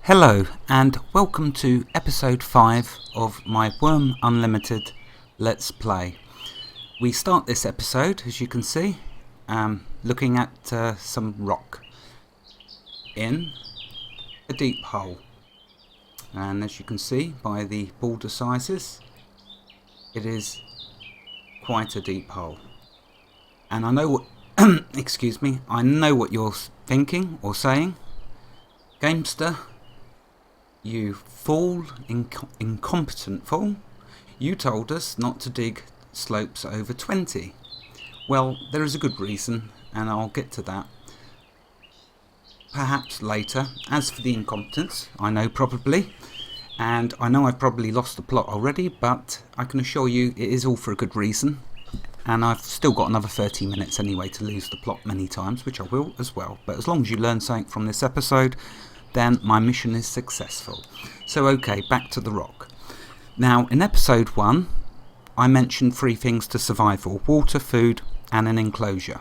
Hello and welcome to episode 5 of my Wurm Unlimited Let's Play. We start this episode, as you can see, looking at some rock in a deep hole. And as you can see by the boulder sizes, it is quite a deep hole. And I know what, excuse me, I know what you're thinking or saying. Gamester, you fool, incompetent fool, you told us not to dig slopes over 20. Well, there is a good reason, and I'll get to that perhaps later. As for the incompetence, I know probably, and I know I've probably lost the plot already, but I can assure you it is all for a good reason, and I've still got another 30 minutes anyway to lose the plot many times, which I will as well. But as long as you learn something from this episode, then my mission is successful. So okay, back to the rock. Now in episode 1 I mentioned 3 things to survival: water, food and an enclosure.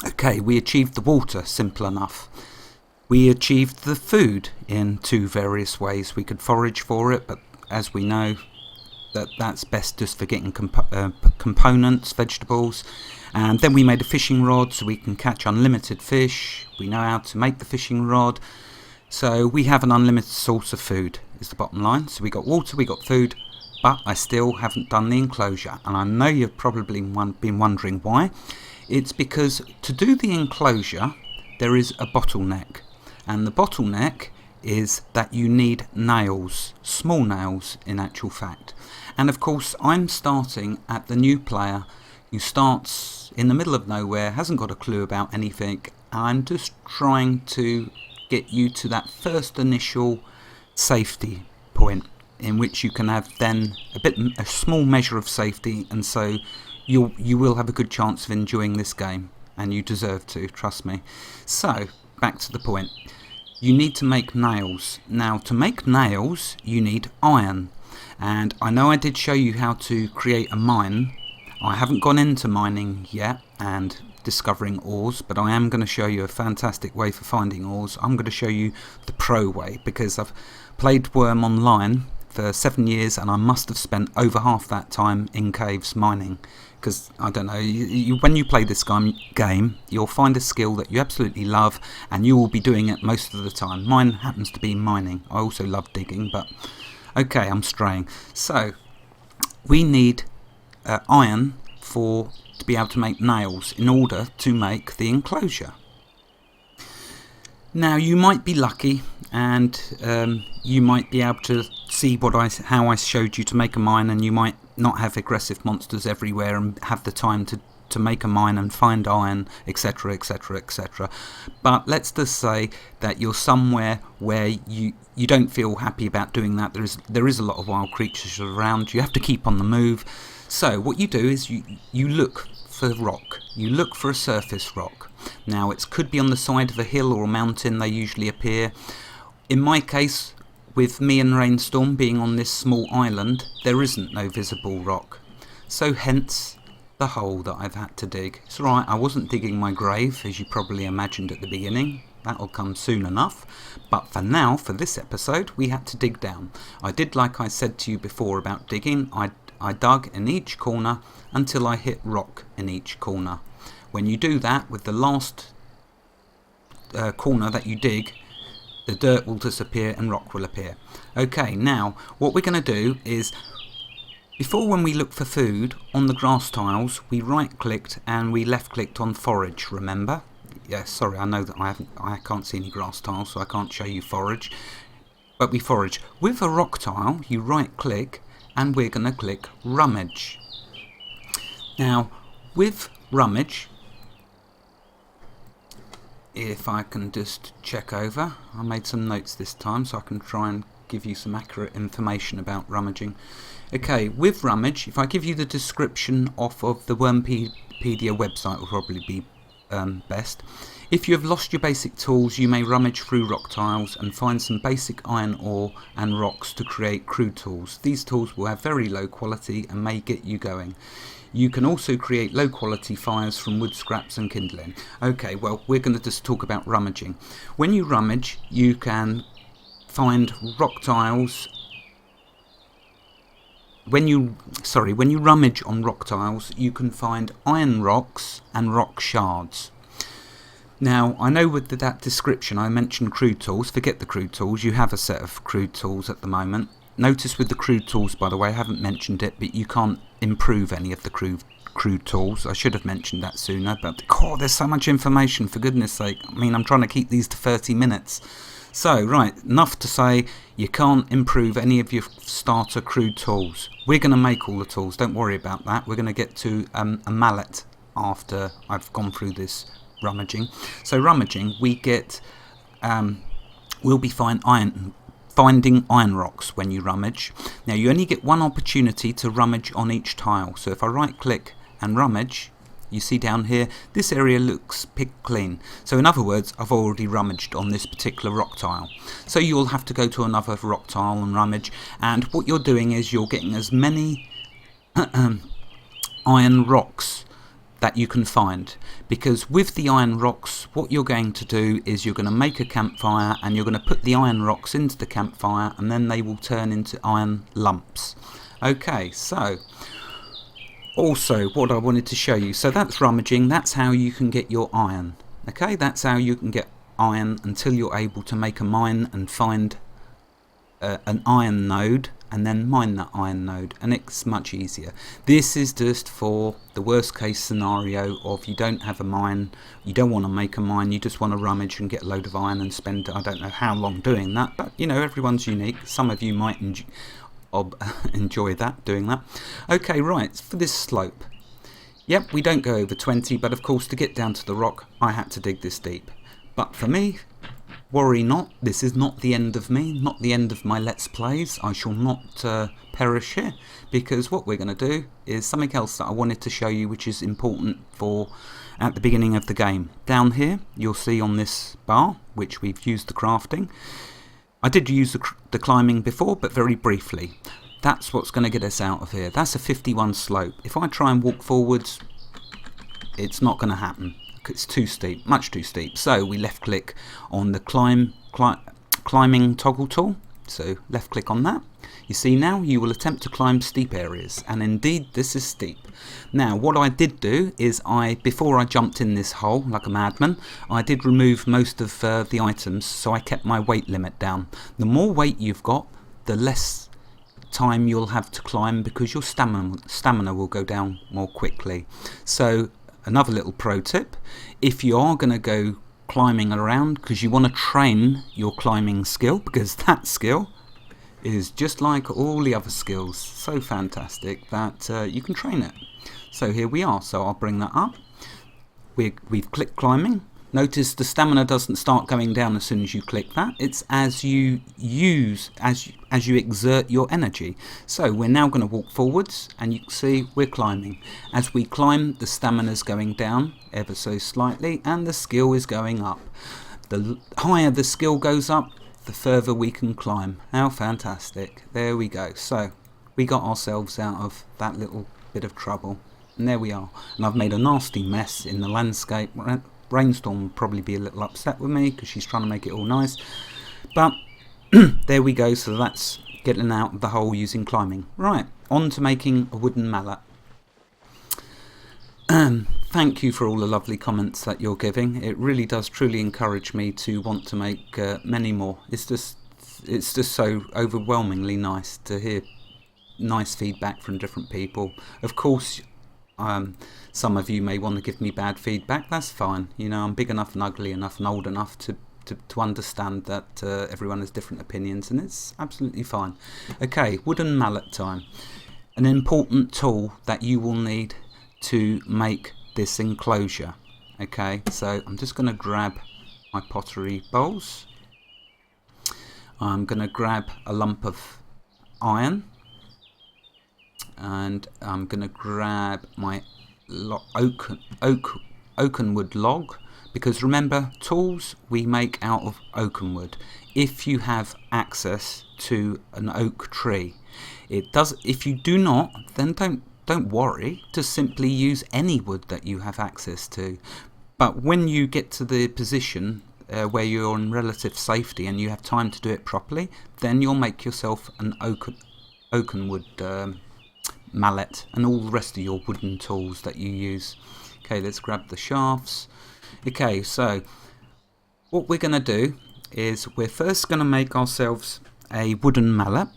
Okay, we achieved the water, simple enough. We achieved the food in 2 various ways. We could forage for it, but as we know that's best just for getting components, vegetables. And then we made a fishing rod so we can catch unlimited fish. We know how to make the fishing rod. So we have an unlimited source of food, is the bottom line. So we got water, we got food, but I still haven't done the enclosure. And I know you've probably been wondering why. It's because to do the enclosure, there is a bottleneck. And the bottleneck is that you need nails, small nails in actual fact. And of course, I'm starting at the new player who starts in the middle of nowhere, hasn't got a clue about anything. I'm just trying to get you to that first initial safety point in which you can have then a small measure of safety, and so you will have a good chance of enjoying this game, and you deserve to, trust me. So back to the point, you need to make nails. Now to make nails you need iron, and I know I did show you how to create a mine. I haven't gone into mining yet and discovering ores, but I am going to show you a fantastic way for finding ores. I'm going to show you the pro way, because I've played Wurm online for 7 years and I must have spent over half that time in caves mining, because I don't know, when you play this game you'll find a skill that you absolutely love and you will be doing it most of the time. Mine happens to be mining. I also love digging, but okay, I'm straying. So we need iron to be able to make nails in order to make the enclosure. Now you might be lucky and you might be able to see how I showed you to make a mine, and you might not have aggressive monsters everywhere and have the time to make a mine and find iron, etc, etc, etc. But let's just say that you're somewhere where you don't feel happy about doing that. There is a lot of wild creatures around. You have to keep on the move. So what you do is you look for rock. You look for a surface rock. Now it could be on the side of a hill or a mountain. They usually appear. In my case, with me and Rainstorm being on this small island, there isn't no visible rock. So hence the hole that I've had to dig. It's alright, I wasn't digging my grave as you probably imagined at the beginning. That'll come soon enough. But for now, for this episode, we had to dig down. I did, like I said to you before about digging, I dug in each corner until I hit rock in each corner. When you do that, with the last corner that you dig, the dirt will disappear and rock will appear. Okay, now what we're going to do is, before when we look for food on the grass tiles, we right clicked and we left clicked on forage, remember? Yes, sorry, I know that I can't see any grass tiles, so I can't show you forage. But we forage. With a rock tile, you right click and we're going to click Rummage. Now with Rummage, if I can just check over, I made some notes this time so I can try and give you some accurate information about rummaging. Okay, with Rummage, if I give you the description off of the Wurmpedia website, will probably be best. If you have lost your basic tools, you may rummage through rock tiles and find some basic iron ore and rocks to create crude tools. These tools will have very low quality and may get you going. You can also create low quality fires from wood scraps and kindling. Okay, well, we're going to just talk about rummaging. When you rummage, you can find rock tiles. When you rummage on rock tiles, you can find iron rocks and rock shards. Now, I know with that description I mentioned crude tools. Forget the crude tools, you have a set of crude tools at the moment. Notice with the crude tools, by the way, I haven't mentioned it, but you can't improve any of the crude tools. I should have mentioned that sooner, but there's so much information, for goodness sake. I mean, I'm trying to keep these to 30 minutes. So, right, enough to say you can't improve any of your starter crude tools. We're going to make all the tools, don't worry about that. We're going to get to a mallet after I've gone through this rummaging. So rummaging, we get, we'll be finding iron rocks when you rummage. Now you only get one opportunity to rummage on each tile. So if I right click and rummage, you see down here, this area looks picked clean. So in other words, I've already rummaged on this particular rock tile. So you'll have to go to another rock tile and rummage. And what you're doing is you're getting as many iron rocks that you can find, because with the iron rocks what you're going to do is you're going to make a campfire and you're going to put the iron rocks into the campfire and then they will turn into iron lumps. Okay, so also what I wanted to show you, so that's rummaging, that's how you can get your iron. Okay, that's how you can get iron until you're able to make a mine and find an iron node and then mine that iron node, and it's much easier. This is just for the worst case scenario of you don't have a mine, you don't want to make a mine, you just want to rummage and get a load of iron and spend I don't know how long doing that, but you know, everyone's unique. Some of you might enjoy that, doing that. Okay, right, for this slope, yep, we don't go over 20, but of course to get down to the rock I had to dig this deep. But for me, worry not, this is not the end of me, not the end of my Let's Plays. I shall not perish here, because what we're going to do is something else that I wanted to show you, which is important for at the beginning of the game. Down here you'll see on this bar, which we've used the crafting. I did use the climbing before, but very briefly. That's what's going to get us out of here. That's a 51 slope. If I try and walk forwards, it's not going to happen. It's too steep, much too steep. So we left click on the climbing toggle tool. So left click on that. You see now you will attempt to climb steep areas, and indeed this is steep. Now what I did do is before I jumped in this hole like a madman, I did remove most of the items, so I kept my weight limit down. The more weight you've got, the less time you'll have to climb, because your stamina will go down more quickly. So another little pro tip, if you are going to go climbing around, because you want to train your climbing skill, because that skill is just like all the other skills, so fantastic that you can train it. So here we are, so I'll bring that up. We've clicked climbing. Notice the stamina doesn't start going down as soon as you click that. It's as you exert your energy. So we're now going to walk forwards, and you can see we're climbing. As we climb, the stamina's going down ever so slightly and the skill is going up. The higher the skill goes up, the further we can climb. How fantastic. There we go. So we got ourselves out of that little bit of trouble, and there we are. And I've made a nasty mess in the landscape. Brainstorm will probably be a little upset with me because she's trying to make it all nice, but there we go. So that's getting out of the hole using climbing. Right, on to making a wooden mallet. Thank you for all the lovely comments that you're giving. It really does truly encourage me to want to make many more. It's just so overwhelmingly nice to hear nice feedback from different people. Of course, some of you may want to give me bad feedback. That's fine. You know, I'm big enough and ugly enough and old enough to understand that everyone has different opinions, and it's absolutely fine. Okay, wooden mallet time. An important tool that you will need to make this enclosure. Okay, so I'm just going to grab my pottery bowls. I'm going to grab a lump of iron, and I'm going to grab my oaken wood log, because remember, tools we make out of oaken wood. If you have access to an oak tree, it does. If you do not, then don't worry. Just simply use any wood that you have access to. But when you get to the position where you're in relative safety and you have time to do it properly, then you'll make yourself an oakenwood mallet and all the rest of your wooden tools that you use. Okay, let's grab the shafts. Okay, so what we're going to do is we're first going to make ourselves a wooden mallet.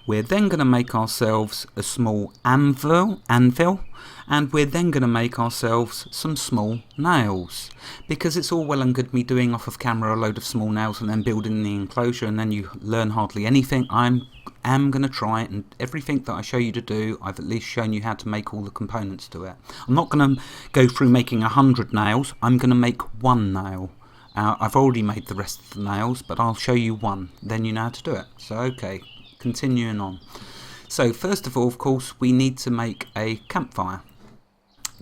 We're then going to make ourselves a small anvil, and we're then going to make ourselves some small nails. Because it's all well and good me doing off of camera a load of small nails and then building the enclosure and then you learn hardly anything. I am going to try it, and everything that I show you to do, I've at least shown you how to make all the components to it. I'm not going to go through making 100 nails, I'm going to make one nail. I've already made the rest of the nails, but I'll show you one, then you know how to do it. So okay, continuing on. So first of all, of course, we need to make a campfire.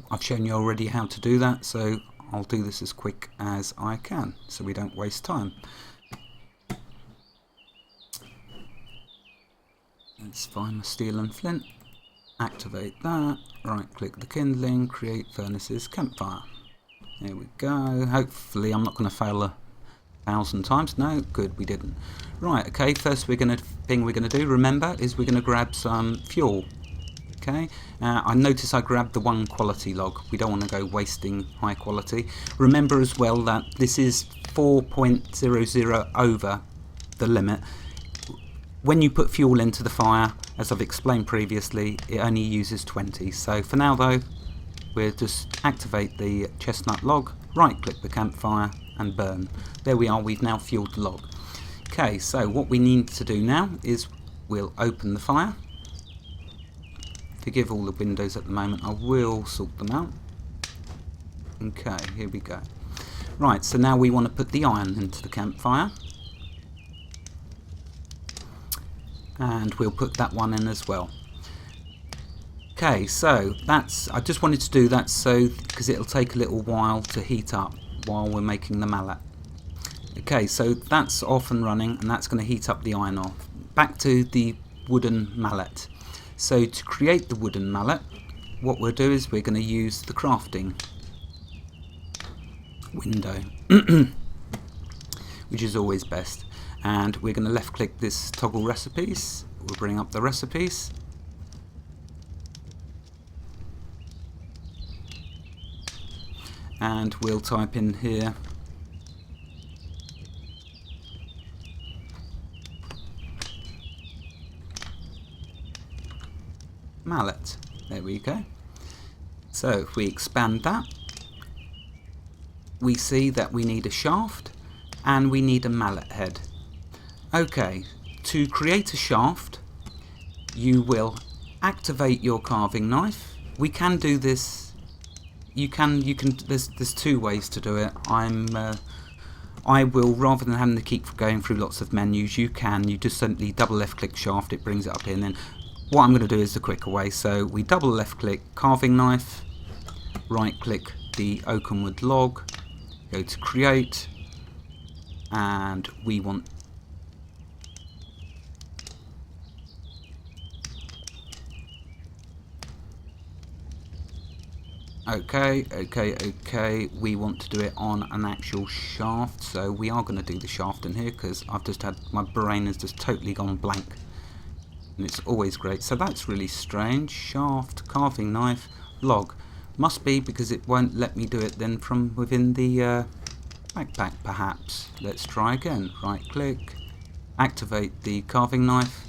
I've shown you already how to do that, so I'll do this as quick as I can so we don't waste time. Let's find my steel and flint, activate that, right click the kindling, create furnaces, campfire. There we go. Hopefully I'm not going to fail 1,000 times. No, good, we didn't. Right, okay, first thing we're going to do, remember, is we're going to grab some fuel. Okay, I notice I grabbed the 1 quality log. We don't want to go wasting high quality. Remember as well that this is 4.00 over the limit. When you put fuel into the fire, as I've explained previously, it only uses 20. So for now though, we'll just activate the chestnut log, right click the campfire and burn. There we are, we've now fueled the log. Okay, so what we need to do now is we'll open the fire. Forgive all the windows at the moment, I will sort them out. Okay, here we go. Right, so now we want to put the iron into the campfire. And we'll put that one in as well. Okay, so I just wanted to do that because it'll take a little while to heat up while we're making the mallet. Okay, so that's off and running, and that's going to heat up the iron off. Back to the wooden mallet. So to create the wooden mallet, what we'll do is we're going to use the crafting window, which is always best. And we're going to left click this toggle recipes. We'll bring up the recipes. And we'll type in here mallet. There we go. So if we expand that, we see that we need a shaft and we need a mallet head. Okay, to create a shaft, you will activate your carving knife. We can do this. You can. There's 2 ways to do it. I will, rather than having to keep going through lots of menus, you just simply double left click shaft, it brings it up here, and then what I'm going to do is the quicker way. So we double left click carving knife, right click the oakenwood log, go to create, and we want okay, we want to do it on an actual shaft, so we are going to do the shaft in here because my brain has just totally gone blank, and it's always great. So that's really strange. Shaft, carving knife, log. Must be because it won't let me do it then from within the backpack perhaps. Let's try again. Right click, activate the carving knife,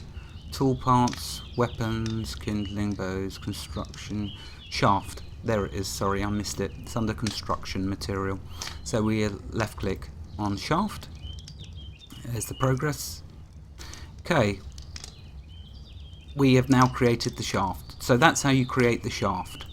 tool parts, weapons, kindling, bows, construction, shaft. There it is, sorry I missed it, it's under construction material. So we left click on shaft, there's the progress. Okay, we have now created the shaft. So that's how you create the shaft.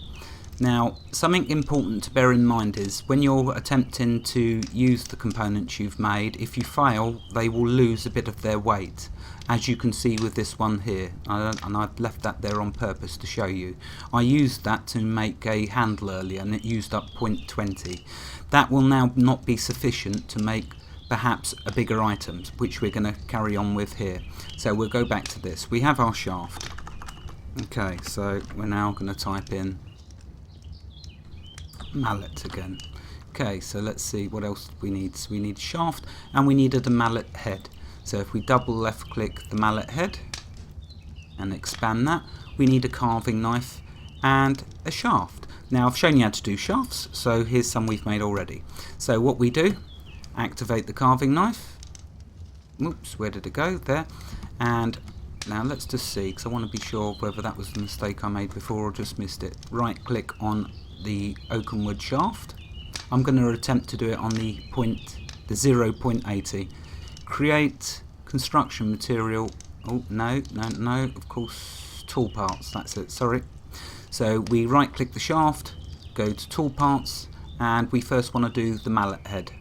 Now something important to bear in mind is when you're attempting to use the components you've made, if you fail they will lose a bit of their weight, as you can see with this one here, and I've left that there on purpose to show you. I used that to make a handle earlier and it used up 0.20. That will now not be sufficient to make perhaps a bigger item, which we're going to carry on with here. So we'll go back to this. We have our shaft. Okay, so we're now going to type in mallet again. Okay, so let's see what else we need. So we need a shaft and we needed a mallet head. So if we double left click the mallet head and expand that, we need a carving knife and a shaft. Now I've shown you how to do shafts, so here's some we've made already. So what we do, activate the carving knife. Oops, where did it go? There. And now let's just see, because I want to be sure whether that was the mistake I made before or just missed it. Right click on the oak and wood shaft. I'm going to attempt to do it on the 0.80. Create construction material. Oh, no, of course, tool parts, that's it, sorry. So we right click the shaft, go to tool parts, and we first want to do the mallet head.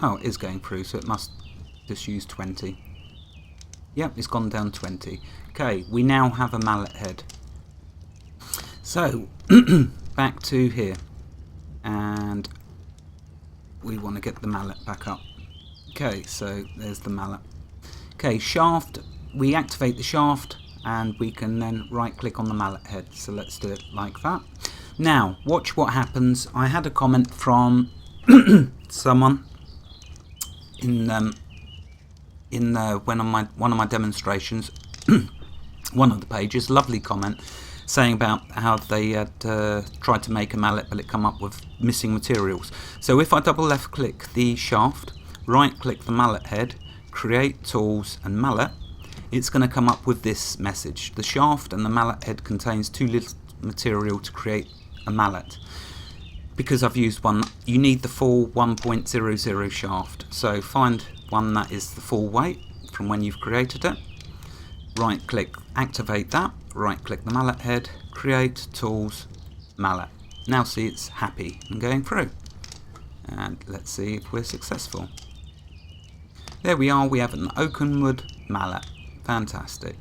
Oh, it is going through, so it must just use 20. Yep, it's gone down 20. Okay, we now have a mallet head. So, back to here. And we want to get the mallet back up. Okay, so there's the mallet. Okay, shaft, we activate the shaft and we can then right click on the mallet head. So let's do it like that. Now, watch what happens. I had a comment from someone in one of my demonstrations, one of the pages, lovely comment, saying about how they had tried to make a mallet but it come up with missing materials. So if I double left click the shaft, right click the mallet head, create tools and mallet, it's going to come up with this message. The shaft and the mallet head contains too little material to create a mallet. Because I've used one, you need the full 1.00 shaft. So find one that is the full weight from when you've created it. Right click, activate that, right click the mallet head, create tools, mallet. Now see it's happy and going through. And let's see if we're successful. There we are, we have an oak and wood mallet. Fantastic.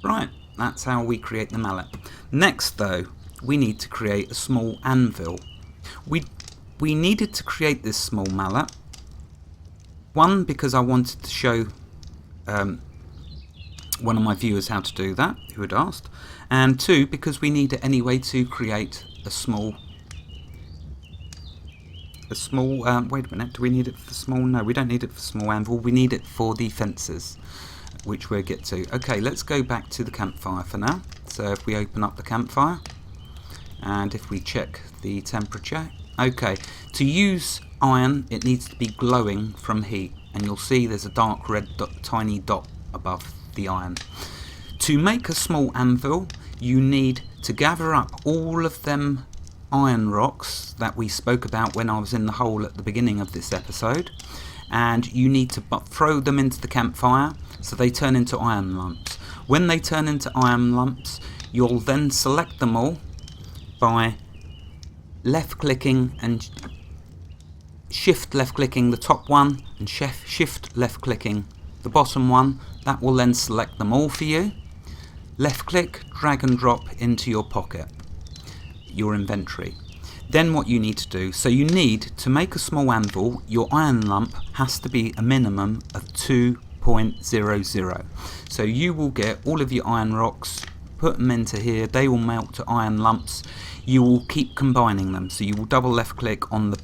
Right, that's how we create the mallet. Next though, we need to create a small anvil. We needed to create this small mallet. One, because I wanted to show one of my viewers how to do that, who had asked, and two, because we need it anyway to create a small wait a minute, do we need it for the small? No, we don't need it for the small anvil, we need it for the fences, which we'll get to. Okay, let's go back to the campfire for now. So if we open up the campfire and if we check the temperature, okay, to use iron it needs to be glowing from heat, and you'll see there's a dark red tiny dot above the iron. To make a small anvil you need to gather up all of them iron rocks that we spoke about when I was in the hole at the beginning of this episode, and you need to throw them into the campfire so they turn into iron lumps. When they turn into iron lumps, you'll then select them all by left clicking and shift left clicking the top one and shift left clicking the bottom one. That will then select them all for you. Left click, drag and drop into your pocket, your inventory. Then what you need to do, so you need to make a small anvil, your iron lump has to be a minimum of 2.00. So you will get all of your iron rocks, put them into here, they will melt to iron lumps. You will keep combining them, so you will double left click on the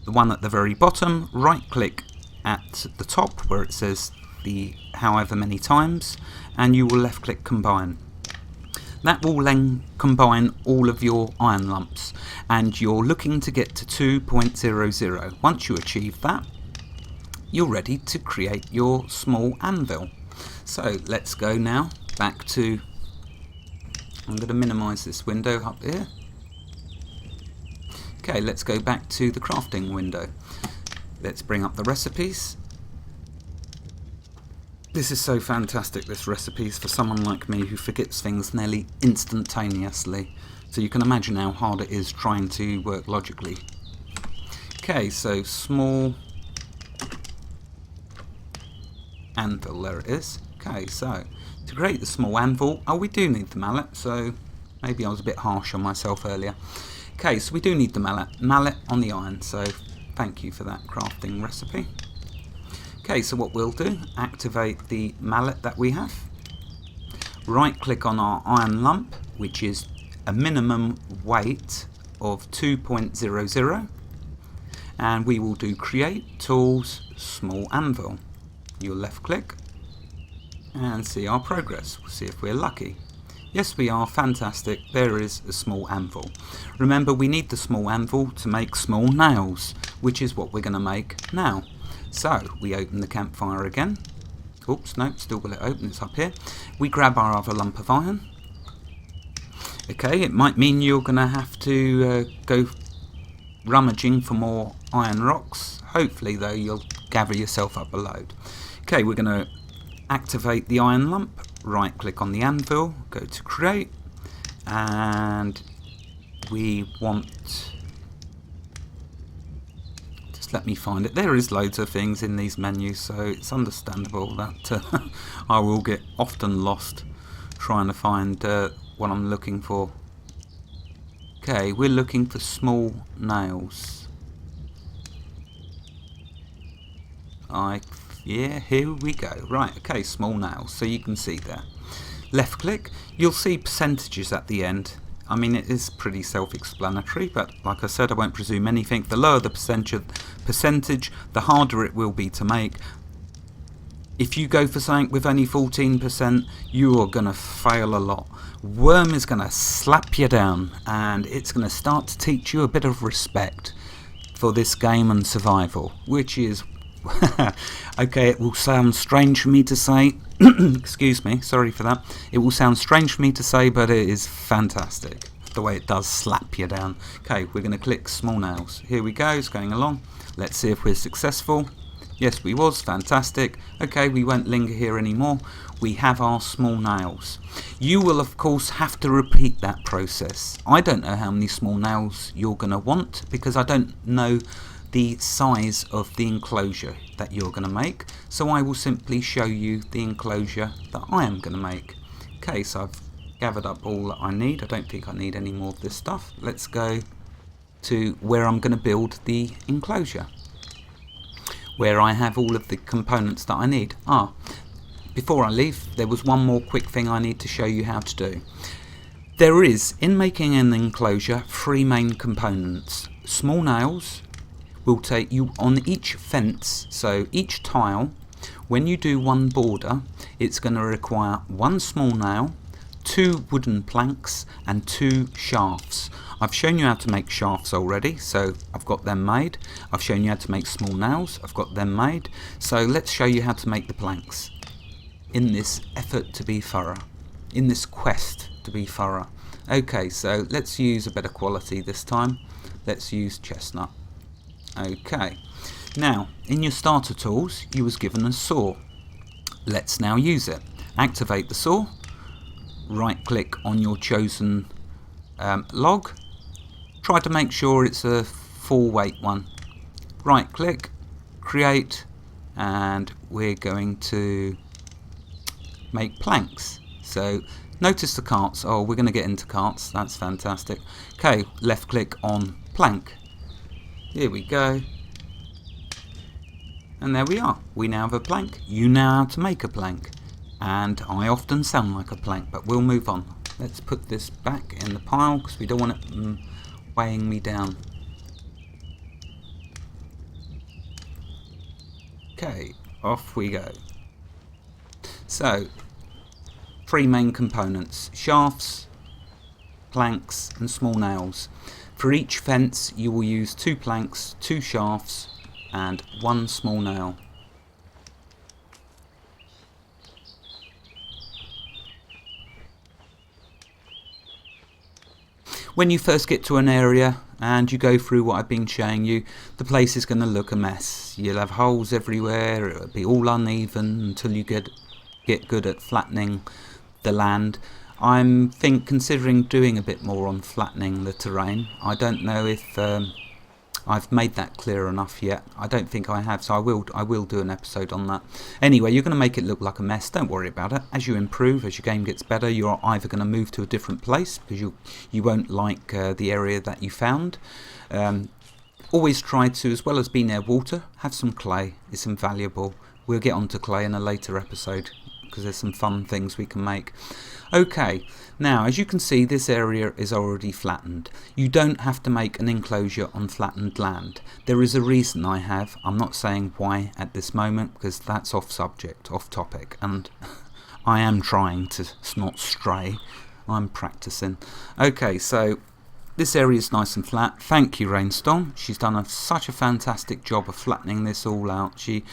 one at the very bottom, right click at the top where it says the however many times, and you will left click combine. That will then combine all of your iron lumps, and you're looking to get to 2.00. Once you achieve that, you're ready to create your small anvil. So let's go now back to, I'm going to minimize this window up here. Okay, let's go back to the crafting window. Let's bring up the recipes. This is so fantastic, this recipes, for someone like me who forgets things nearly instantaneously. So you can imagine how hard it is trying to work logically. Okay, so small anvil, there it is. Okay, so to create the small anvil, we do need the mallet, so maybe I was a bit harsh on myself earlier. Okay, so we do need the mallet on the iron, so thank you for that crafting recipe. Okay, so what we'll do, activate the mallet that we have, right click on our iron lump, which is a minimum weight of 2.00, and we will do Create, Tools, Small Anvil. You'll left click and see our progress. We'll see if we're lucky. Yes, we are. Fantastic. There is a small anvil. Remember, we need the small anvil to make small nails, which is what we're going to make now. So we open the campfire again. Oops, no, still got it open. It's up here. We grab our other lump of iron. Okay, it might mean you're going to have to go rummaging for more iron rocks. Hopefully, though, you'll gather yourself up a load. Okay, we're going to activate the iron lump. Right click on the anvil, go to create, and we want, just let me find it. There is loads of things in these menus, so it's understandable that I will get often lost trying to find what I'm looking for. Okay, we're looking for small nails. Yeah, here we go. Right, okay, small nails. So you can see there. Left click, you'll see percentages at the end. I mean, it is pretty self-explanatory, but like I said, I won't presume anything. The lower the percentage, the harder it will be to make. If you go for something with only 14%, you are going to fail a lot. Wurm is going to slap you down, and it's going to start to teach you a bit of respect for this game and survival, which is okay, it will sound strange for me to say. Excuse me, sorry for that. It will sound strange for me to say, but it is fantastic the way it does slap you down. Okay, we're going to click small nails. Here we go, it's going along. Let's see if we're successful. Yes, we was. Fantastic. Okay, we won't linger here anymore. We have our small nails. You will, of course, have to repeat that process. I don't know how many small nails you're going to want because I don't know the size of the enclosure that you're going to make, so I will simply show you the enclosure that I am going to make. Okay, so I've gathered up all that I need. I don't think I need any more of this stuff. Let's go to where I'm going to build the enclosure, where I have all of the components that I need. Before I leave, there was one more quick thing I need to show you how to do. There is, in making an enclosure, 3 main components. Small nails will take you on each fence, so each tile, when you do one border, it's going to require 1 small nail, 2 wooden planks and 2 shafts. I've shown you how to make shafts already, so I've got them made. I've shown you how to make small nails, I've got them made. So let's show you how to make the planks in this effort to be thorough, in this quest to be thorough. Okay, so let's use a better quality this time. Let's use chestnut. Okay, now in your starter tools you was given a saw. Let's now use it. Activate the saw, right click on your chosen log, try to make sure it's a full weight one. Right click, create, and we're going to make planks. So notice the carts. Oh, we're going to get into carts, that's fantastic. Okay, left click on plank. Here we go. And there we are. We now have a plank. You know how to make a plank. And I often sound like a plank, but we'll move on. Let's put this back in the pile because we don't want it weighing me down. Okay, off we go. So, 3 main components: shafts, planks and small nails. For each fence you will use 2 planks, 2 shafts and 1 small nail. When you first get to an area and you go through what I've been showing you, the place is going to look a mess. You'll have holes everywhere, it'll be all uneven until you get good at flattening the land. I'm considering doing a bit more on flattening the terrain. I don't know if I've made that clear enough yet. I don't think I have, so I will do an episode on that. Anyway, you're going to make it look like a mess. Don't worry about it. As you improve, as your game gets better, you're either going to move to a different place because you won't like the area that you found. Always try to, as well as be near water, have some clay. It's invaluable. We'll get onto clay in a later episode. because there's some fun things we can make. Okay, now as you can see, this area is already flattened. You don't have to make an enclosure on flattened land. There is a reason I have. I'm not saying why at this moment, because that's off subject, off topic, and I am trying to not stray. I'm practicing. Okay, so this area is nice and flat. Thank you, Rainstorm. She's done such a fantastic job of flattening this all out. She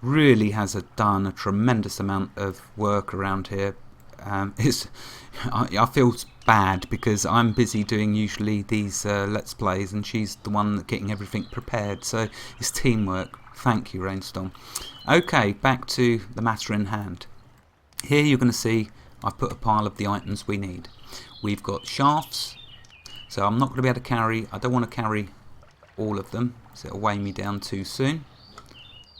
really has done a tremendous amount of work around here. I feel bad because I'm busy doing usually these Let's Plays, and she's the one getting everything prepared. So it's teamwork. Thank you, Rainstorm. Okay, back to the matter in hand. Here you're going to see I've put a pile of the items we need. We've got shafts, so I'm not going to be able to carry, I don't want to carry all of them, so it'll weigh me down too soon.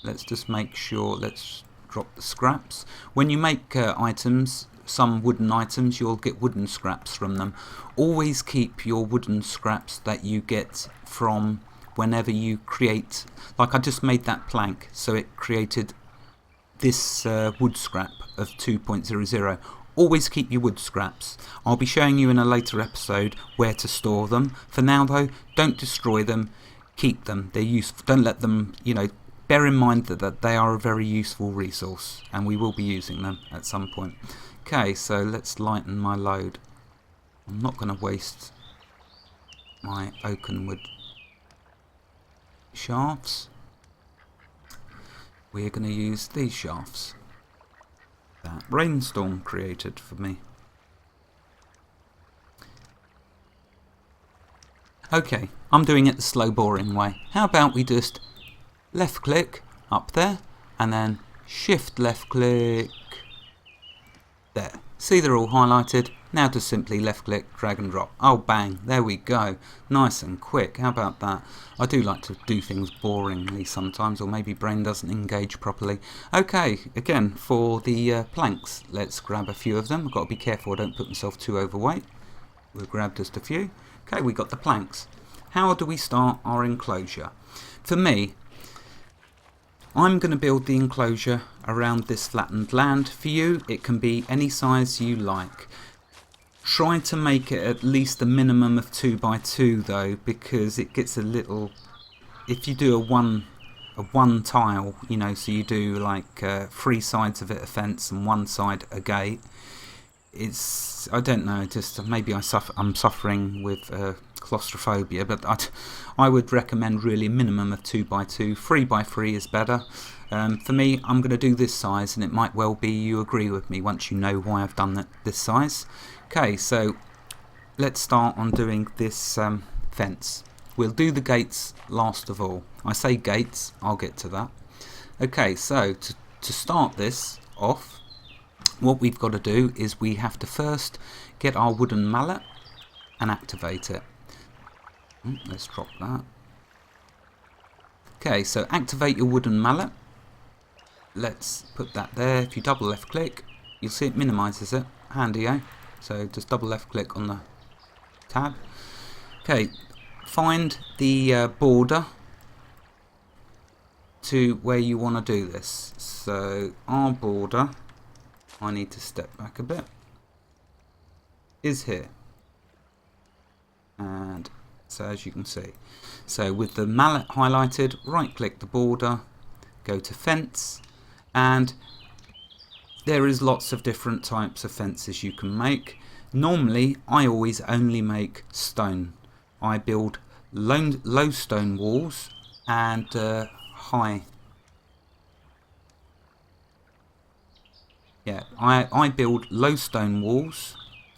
Let's just make sure, let's drop the scraps. When you make items, some wooden items, you'll get wooden scraps from them. Always keep your wooden scraps that you get from whenever you create, like I just made that plank, so it created this wood scrap of 2.00. Always keep your wood scraps. I'll be showing you in a later episode where to store them. For now though, don't destroy them, keep them. They're useful. Don't let them, you know, bear in mind that they are a very useful resource, and we will be using them at some point. Okay, so let's lighten my load. I'm not going to waste my oaken wood shafts. We're going to use these shafts that Rainstorm created for me. Okay, I'm doing it the slow boring way. How about we just left click up there and then shift left click there. See, they're all highlighted. Now just simply left click, drag and drop. Oh bang, there we go. Nice and quick. How about that? I do like to do things boringly sometimes, or maybe brain doesn't engage properly. Okay, again for the planks, let's grab a few of them. I've got to be careful I don't put myself too overweight. We'll grab just a few. Okay, we got the planks. How do we start our enclosure? For me, I'm going to build the enclosure around this flattened land. For you, it can be any size you like. Try to make it at least a minimum of 2 by 2 though, because it gets a little, if you do a one tile, you know, so you do like 3 sides of it a fence and 1 side a gate, it's, I don't know, just maybe I'm suffering with claustrophobia, but I would recommend really a minimum of 2 by 2. 3 by 3 is better. For me, I'm going to do this size, and it might well be you agree with me once you know why I've done this size. Okay, so let's start on doing this fence. We'll do the gates last of all. I say gates, I'll get to that. Okay, so to start this off, what we've got to do is we have to first get our wooden mallet and activate it. Let's drop that. Okay, so activate your wooden mallet. Let's put that there. If you double left click, you'll see it minimises it. Handy, eh? So just double left click on the tab. Okay, find the border to where you want to do this. So our border, I need to step back a bit, is here. And so as you can see, so with the mallet highlighted, right click the border, go to fence, and there is lots of different types of fences you can make. Normally I always only make stone. I build low stone walls and high. Yeah, I build low stone walls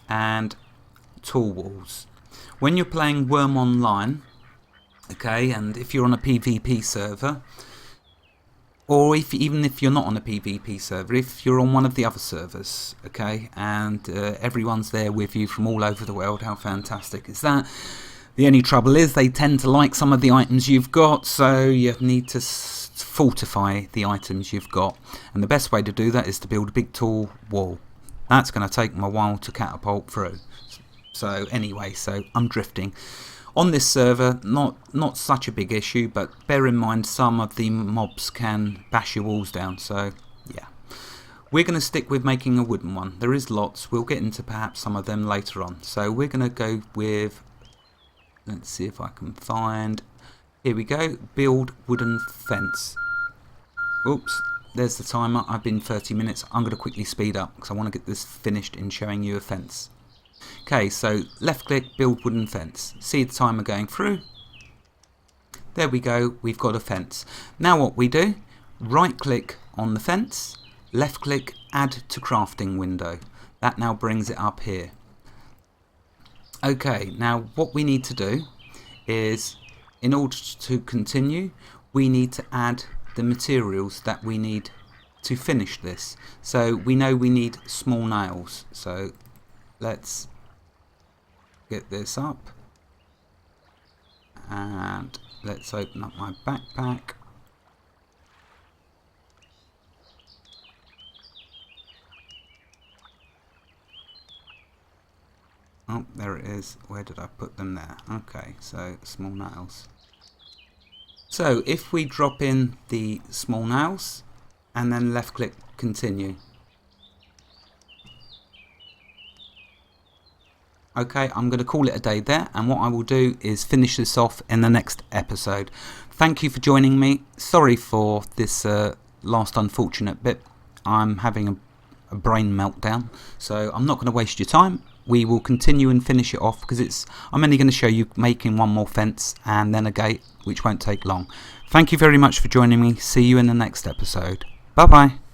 and tall walls. When you're playing Wurm Online, okay, and if you're on a PvP server, or even if you're not on a PvP server, if you're on one of the other servers, okay, and everyone's there with you from all over the world, how fantastic is that? The only trouble is they tend to like some of the items you've got, so you need to fortify the items you've got. And the best way to do that is to build a big tall wall. That's going to take me a while to catapult through. So anyway, so I'm drifting. On this server, not such a big issue, but bear in mind some of the mobs can bash your walls down, so yeah. We're going to stick with making a wooden one. There is lots. We'll get into perhaps some of them later on. So we're going to go with, let's see if I can find, here we go, build wooden fence. Oops, there's the timer. I've been 30 minutes. I'm going to quickly speed up because I want to get this finished in showing you a fence. Okay, so left click, build wooden fence. See the timer going through? There we go, we've got a fence. Now what we do, right click on the fence, left click, add to crafting window. That now brings it up here. Okay, now what we need to do is, in order to continue, we need to add the materials that we need to finish this. So we know we need small nails. So let's get this up. And let's open up my backpack. Oh, there it is. Where did I put them there? Okay, so small nails. So if we drop in the small nails and then left click continue. Okay, I'm going to call it a day there, and what I will do is finish this off in the next episode. Thank you for joining me. Sorry for this last unfortunate bit. I'm having a brain meltdown, so I'm not going to waste your time. We will continue and finish it off because I'm only going to show you making one more fence and then a gate, which won't take long. Thank you very much for joining me. See you in the next episode. Bye bye.